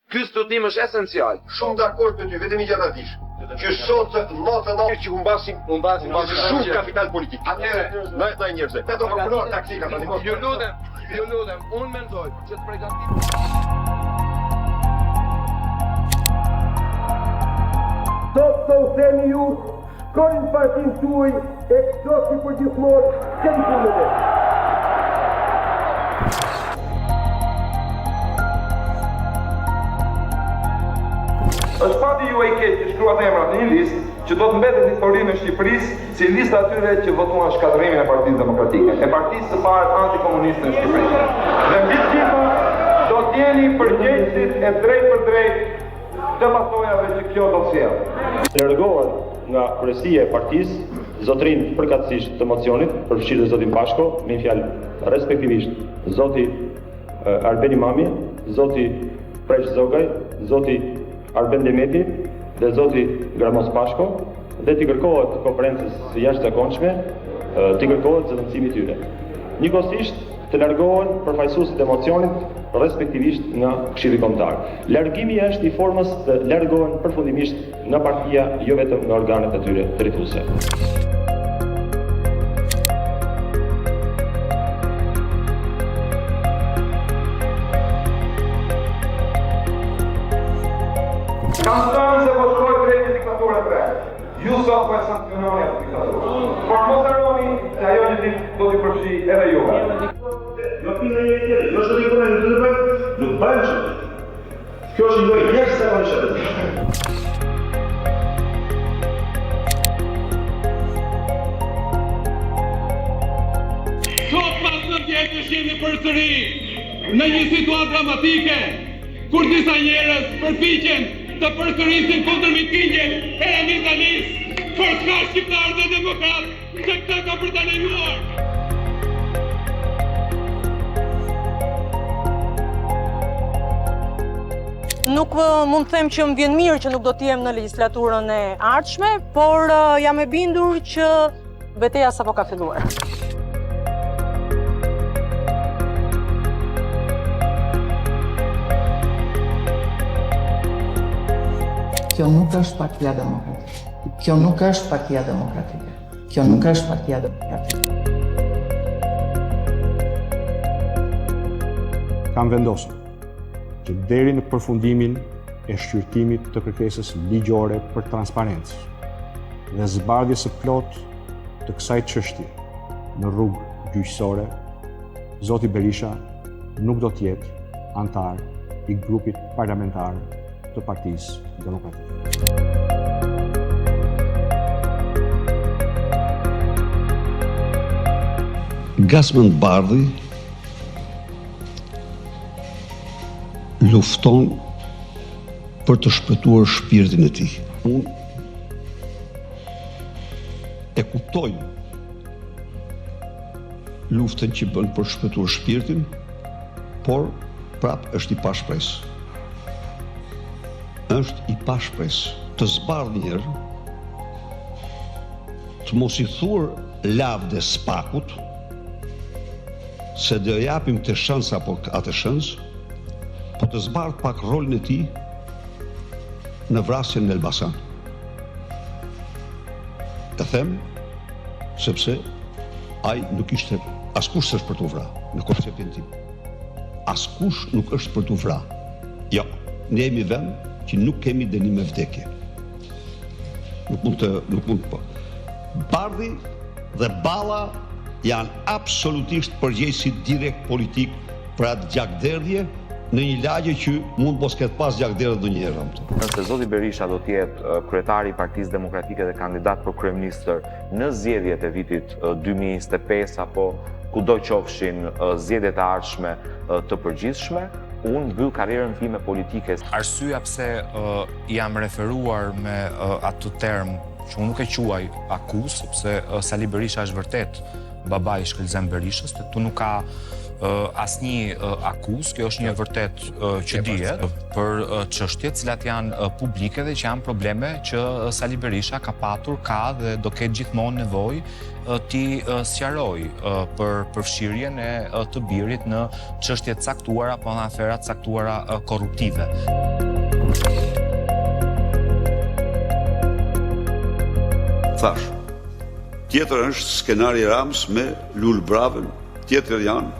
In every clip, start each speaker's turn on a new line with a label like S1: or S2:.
S1: Ky studim është esencial.
S2: Shumë dakord me ty, vetëm i gjatatish. Që sot natën që humbasim shumë kapital politik. Atëherë, na njerëzve. Vetëm prokuror taktika tani.
S1: Ju lutem, unë mendoj që të përgatitet.
S3: Sot të u themi ju, shkojnë partin tuaj e këto si për gjithmonë, që i punëve.
S4: Është fati ju e keq që shkruat emrat në një listë që do të mbetet në historinë e Shqipërisë si lista atyre që votuan shkatërimin e Partisë Demokratike, e partisë së parë antikomuniste në Shqipëri. Dhe mbi të gjitha do të jeni përgjegjësit e drejt për drejt të pasojave që kjo do të sjellë.
S5: Largohet nga kryesia e partisë zotrin përkatësisht të mocionit, përfshirë dhe zotin Pashko, me fjalë respektivisht zoti Arben Imami, zoti Preç Zogaj, zoti Arben Demeti dhe zoti Gramos Pashko, dhe t'i kërkohet konferencës së jashtëzakonshme, t'i kërkohet zëvendësimi i tyre. Njëkohësisht të largohen përfaqësuesit e mocionit, respektivisht nga Këshilli Kombëtar. Largimi është i formës të largohen përfundimisht nga partia, jo vetëm nga organet e tyre drejtuese.
S4: Kam thënë se po shkoj drejt diktaturës së re. Ju sot po e sankciononi atë diktaturë. Por mos harroni se ajo një ditë do t'i përfshi edhe juve.
S6: Jo pina e tjetër, jo është rikomen të bëjmë, nuk bëjmë që. Kjo është një lojë jeshtë se në shëtë.
S7: Sot pas 9 vjetësh jemi përsëri në një situatë dramatike, kur disa njerëz përpiqen të përsërisin kundër mitingje e Ramizanit, për çka shqiptarë dhe demokratë se këtë ka për të lejuar.
S8: Nuk mund të them që më vjen mirë që nuk do të jem në legjislaturën e ardhshme, por jam e bindur që betejë sapo ka filluar.
S9: Kjo nuk është partia demokratike. Kjo nuk është partia demokratike. Kjo nuk është partia demokratike.
S10: Kam vendosur që deri në përfundimin e shqyrtimit të kërkesës ligjore për transparencë dhe zbardhjes së plotë të kësaj çështje në rrugë gjyqësore, zoti Berisha nuk do të jetë antar i grupit parlamentar të Partisë Demokratike.
S11: Gasmend Bardhi lufton për të shpëtuar shpirtin e tij. Unë e kuptoj luftën që bën për shpëtuar shpirtin, por prap është i pashpresë. Është i pashpresë të zbardh njerë, të mos i thuar lavde spakut, se do japim të shans apo atë shans, po të zbardh pak rolin e tij në vrasjen në Elbasan. E them sepse ai nuk ishte askush s'është për t'u vrarë, në konceptin tim. Askush nuk është për t'u vrarë. Jo, ne jemi vend që nuk kemi dënim me vdekje. Nuk mund po. Bardhi dhe Balla janë absolutisht përgjegjësi direkt politik për atë gjakderdhje në një lagje që mund mos ketë pas gjakderdhje ndonjëherë.
S12: Nëse zoti Berisha do të jetë kryetari i Partisë Demokratike dhe kandidat për kryeministër në zgjedhjet e vitit 2025 apo kudo qofshin zgjedhjet e ardhshme të përgjithshme, unë mbyll karrierën time politike.
S13: Arsyeja pse jam referuar me atë term që unë nuk e quaj akuz, sepse Sali Berisha është vërtet babai i Shkëlqen Berishës, tu nuk ka asnjë akuz, kjo është një vërtet që dihet për çështjet cilat janë publike dhe që janë probleme që Sali Berisha ka patur, ka dhe do ketë gjithmonë nevojë ti sqaroj për përfshirjen e të birit në çështje të caktuara apo në afera të caktuara korruptive.
S11: Thash, tjetër është skenari Rams me Lul Bravën, tjetër janë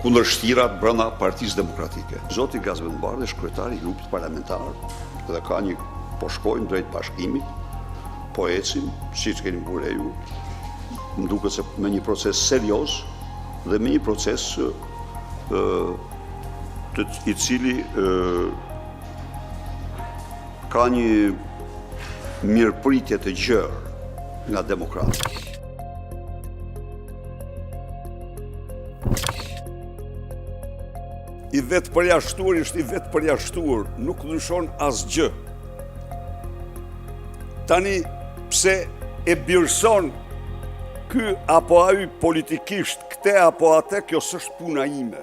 S11: kundërshtirat brenda Partisë Demokratike. Zoti Gazmend Bardhi është kryetari i grupit parlamentar dhe ka një, po shkojmë drejt bashkimit, po ecim, siç keni bërë ju, më duket se me një proces serioz dhe me një proces i cili ka një mirëpritje të gjerë nga demokratët. I vetë përjashtuar është i vetë përjashtuar, nuk ndryshon asgjë. Tani, pse e birson ky apo ai politikisht, këte apo ate, kjo s'është puna ime.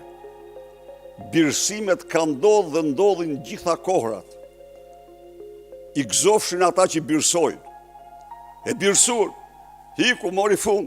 S11: Birsimet ka ndodhë dhe ndodhin gjitha kohrat. I gëzofshin ata që birsojnë. E birsur, hiku mori fund.